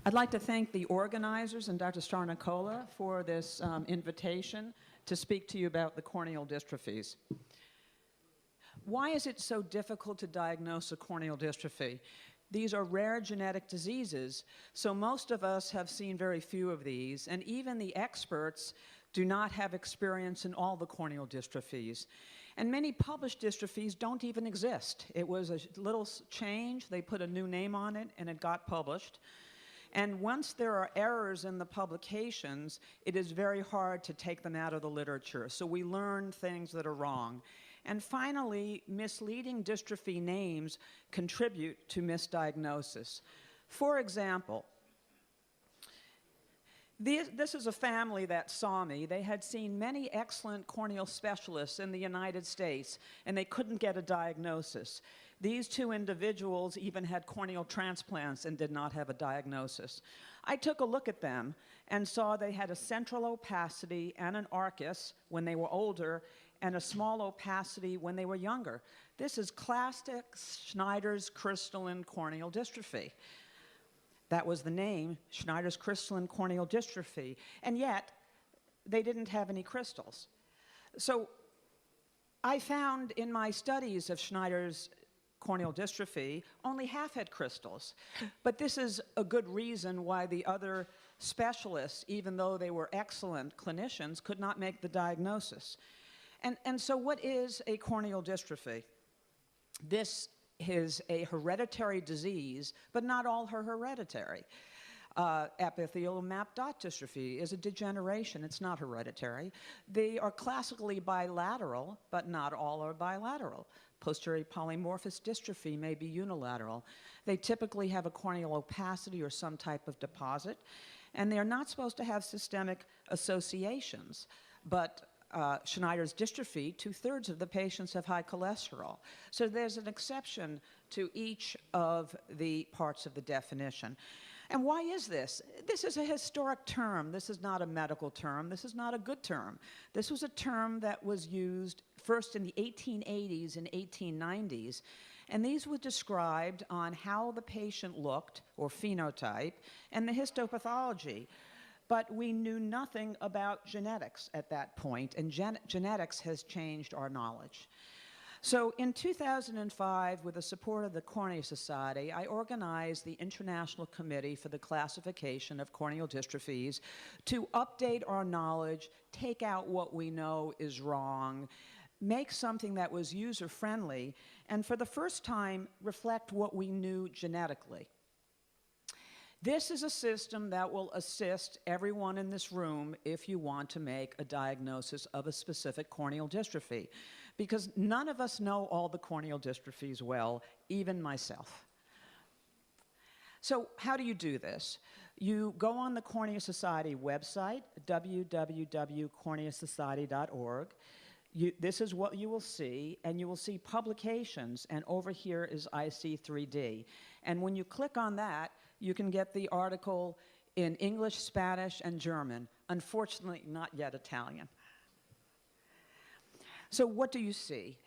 I'd like to thank the organizers and Dr. Starnicola for this invitation to speak to you about the corneal dystrophies. Why is it so difficult to diagnose a corneal dystrophy? These are rare genetic diseases, so most of us have seen very few of these, and even the experts do not have experience in all the corneal dystrophies. And many published dystrophies don't even exist. It was a little change, they put a new name on it, and it got published. And once there are errors in the publications, it is very hard to take them out of the literature. So we learn things that are wrong. And finally, misleading dystrophy names contribute to misdiagnosis. For example, this is a family that saw me. They had seen many excellent corneal specialists in the United States, and they couldn't get a diagnosis. These two individuals even had corneal transplants and did not have a diagnosis. I took a look at them and saw they had a central opacity and an arcus when they were older, and a small opacity when they were younger. This is classic Schneider's crystalline corneal dystrophy. That was the name, Schneider's crystalline corneal dystrophy, and yet they didn't have any crystals. So I found in my studies of Schneider's corneal dystrophy, only half had crystals. But this is a good reason why the other specialists, even though they were excellent clinicians, could not make the diagnosis. And so what is a corneal dystrophy? This is a hereditary disease, but not all are hereditary. Epithelial map dot dystrophy is a degeneration. It's not hereditary. They are classically bilateral, but not all are bilateral. Posterior polymorphous dystrophy may be unilateral. They typically have a corneal opacity or some type of deposit, and they are not supposed to have systemic associations. But Schneider's dystrophy, 2/3 of the patients have high cholesterol. So there's an exception to each of the parts of the definition. And why is this? This is a historic term. This is not a medical term. This is not a good term. This was a term that was used first in the 1880s and 1890s, and these were described on how the patient looked, or phenotype, and the histopathology. But we knew nothing about genetics at that point, and genetics has changed our knowledge. So in 2005, with the support of the Cornea Society, I organized the International Committee for the Classification of Corneal Dystrophies to update our knowledge, take out what we know is wrong, make something that was user-friendly, and for the first time, reflect what we knew genetically. This is a system that will assist everyone in this room if you want to make a diagnosis of a specific corneal dystrophy, because none of us know all the corneal dystrophies well, even myself. So how do you do this? You go on the Cornea Society website, www.corneasociety.org. This is what you will see, and you will see publications, and over here is IC3D. And when you click on that, you can get the article in English, Spanish, and German. Unfortunately, not yet Italian. So what do you see?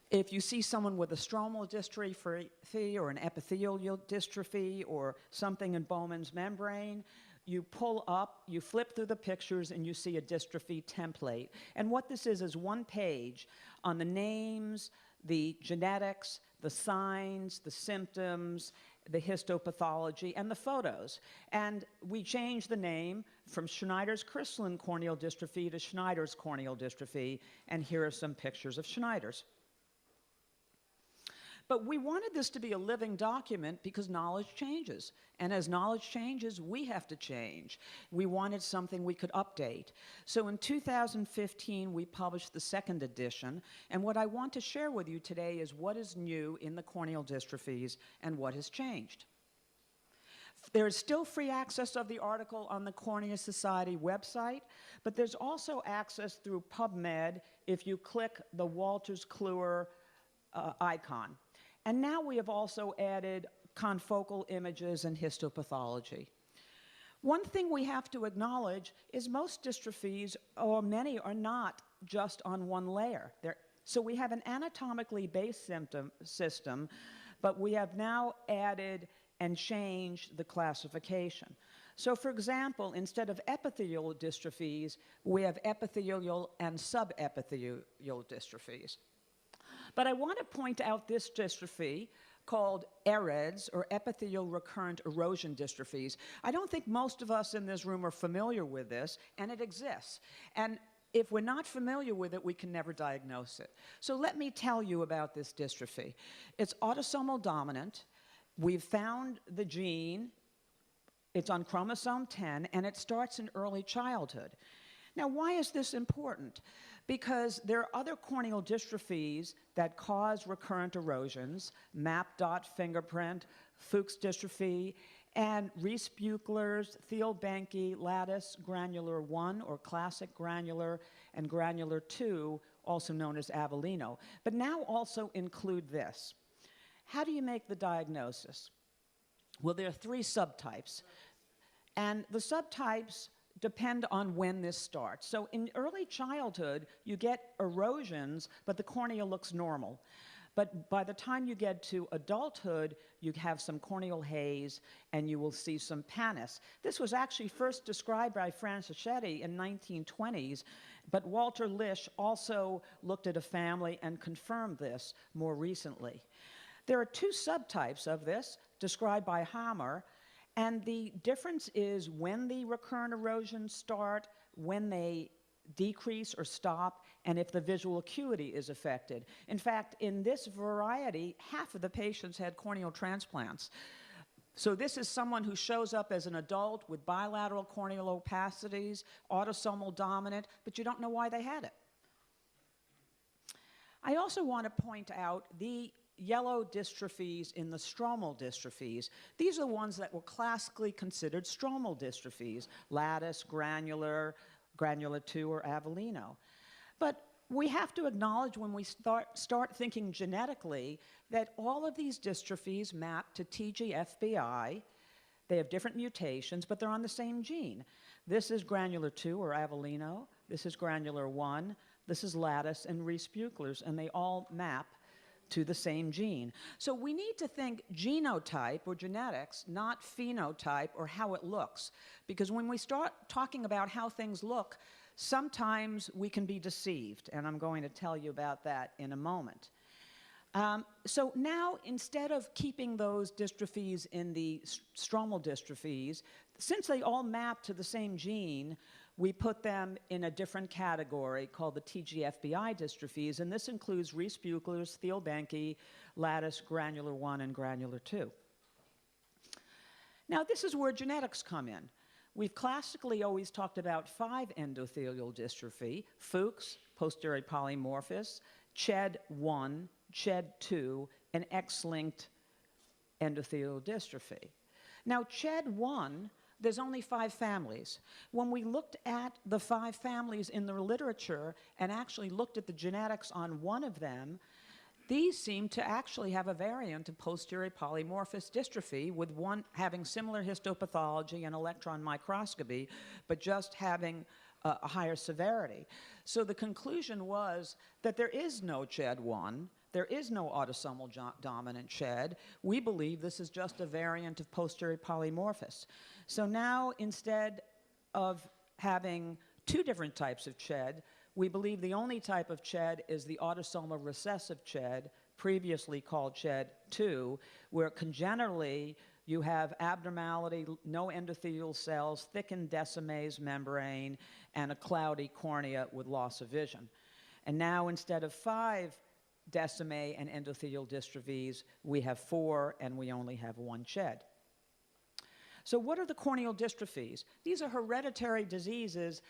If you see someone with a stromal dystrophy or an epithelial dystrophy or something in Bowman's membrane, you pull up, you flip through the pictures, and you see a dystrophy template. And what this is one page on the names, the genetics, the signs, the symptoms, the histopathology, and the photos. And we changed the name from Schneider's crystalline corneal dystrophy to Schneider's corneal dystrophy, and here are some pictures of Schneider's. But we wanted this to be a living document because knowledge changes. And as knowledge changes, we have to change. We wanted something we could update. So in 2015, we published the second edition. And what I want to share with you today is what is new in the corneal dystrophies and what has changed. There is still free access of the article on the Cornea Society website, but there's also access through PubMed if you click the Walters Kluwer icon. And now we have also added confocal images and histopathology. One thing we have to acknowledge is most dystrophies, or many, are not just on one layer. So we have an anatomically based system, but we have now added and change the classification. So for example, instead of epithelial dystrophies, we have epithelial and subepithelial dystrophies. But I want to point out this dystrophy called EREDS, or epithelial recurrent erosion dystrophies. I don't think most of us in this room are familiar with this, and it exists. And if we're not familiar with it, we can never diagnose it. So let me tell you about this dystrophy. It's autosomal dominant. We've found the gene. It's on chromosome 10, and it starts in early childhood. Now, why is this important? Because there are other corneal dystrophies that cause recurrent erosions, MAP dot fingerprint, Fuchs dystrophy, and Reese-Buechler's, Thiel-Behnke, lattice, granular 1, or classic granular, and granular 2, also known as Avellino. But now also include this. How do you make the diagnosis? Well, there are 3 subtypes, and the subtypes depend on when this starts. So in early childhood, you get erosions, but the cornea looks normal. But by the time you get to adulthood, you have some corneal haze, and you will see some pannus. This was actually first described by Francischetti in 1920s, but Walter Lisch also looked at a family and confirmed this more recently. There are 2 subtypes of this, described by Hammer, and the difference is when the recurrent erosions start, when they decrease or stop, and if the visual acuity is affected. In fact, in this variety, half of the patients had corneal transplants. So this is someone who shows up as an adult with bilateral corneal opacities, autosomal dominant, but you don't know why they had it. I also want to point out the yellow dystrophies in the stromal dystrophies. These are the ones that were classically considered stromal dystrophies, lattice, granular, granular 2, or Avellino. But we have to acknowledge when we start thinking genetically that all of these dystrophies map to TGFBI. They have different mutations, but they're on the same gene. This is granular 2, or Avellino. This is granular 1. This is lattice and Reese-Buechler's, and they all map to the same gene. So we need to think genotype or genetics, not phenotype or how it looks. Because when we start talking about how things look, sometimes we can be deceived, and I'm going to tell you about that in a moment. So now, instead of keeping those dystrophies in the stromal dystrophies, since they all map to the same gene, we put them in a different category called the TGFBI dystrophies, and this includes Reese-Buechler's, Thiel-Behnke, lattice, granular 1, and granular 2. Now, this is where genetics come in. We've classically always talked about 5 endothelial dystrophy: Fuchs, posterior polymorphous, CHED1, CHED2, and X-linked endothelial dystrophy. Now, CHED1, there's only 5 families. When we looked at the 5 families in the literature and actually looked at the genetics on one of them, these seem to actually have a variant of posterior polymorphous dystrophy, with one having similar histopathology and electron microscopy, but just having a higher severity. So the conclusion was that there is no CHED1, there is no autosomal dominant CHED. We believe this is just a variant of posterior polymorphous. So now, instead of having 2 different types of CHED, we believe the only type of CHED is the autosomal recessive CHED, previously called CHED2, where congenitally you have abnormality, no endothelial cells, thickened Descemet's membrane, and a cloudy cornea with loss of vision. And now, instead of 5 Descemet and endothelial dystrophies, we have 4, and we only have 1 CHED. So what are the corneal dystrophies? These are hereditary diseases.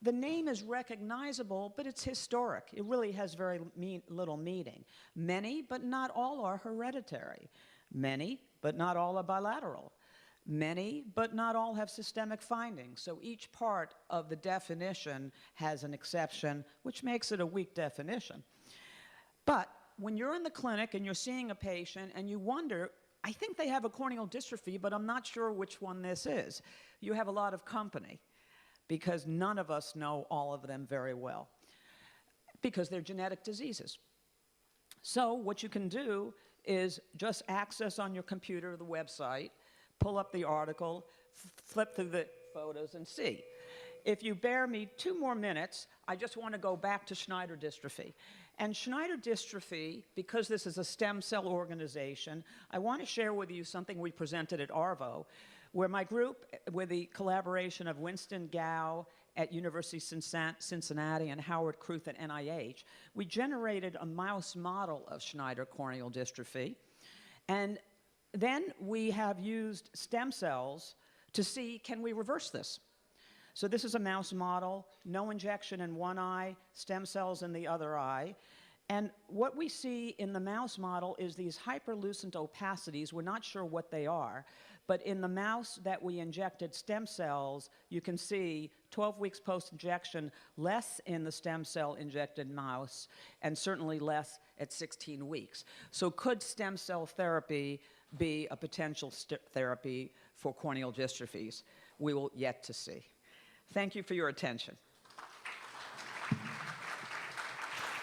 The name is recognizable, but it's historic. It really has very little meaning. Many, but not all, are hereditary. Many, but not all are bilateral. Many, but not all have systemic findings. So each part of the definition has an exception, which makes it a weak definition. But when you're in the clinic and you're seeing a patient and you wonder, I think they have a corneal dystrophy, but I'm not sure which one this is, you have a lot of company, because none of us know all of them very well, because they're genetic diseases. So what you can do is just access on your computer the website, pull up the article, flip through the photos, and see. If you bear me 2 more minutes, I just want to go back to Schneider dystrophy. And Schneider dystrophy, because this is a stem cell organization, I want to share with you something we presented at ARVO, where my group, with the collaboration of Winston Gao at University of Cincinnati and Howard Kruth at NIH, we generated a mouse model of Schneider corneal dystrophy. And then we have used stem cells to see, can we reverse this? So this is a mouse model, no injection in one eye, stem cells in the other eye. And what we see in the mouse model is these hyperlucent opacities. We're not sure what they are, but in the mouse that we injected stem cells, you can see 12 weeks post-injection, less in the stem cell injected mouse, and certainly less at 16 weeks. So could stem cell therapy be a potential therapy for corneal dystrophies? We will yet to see. Thank you for your attention.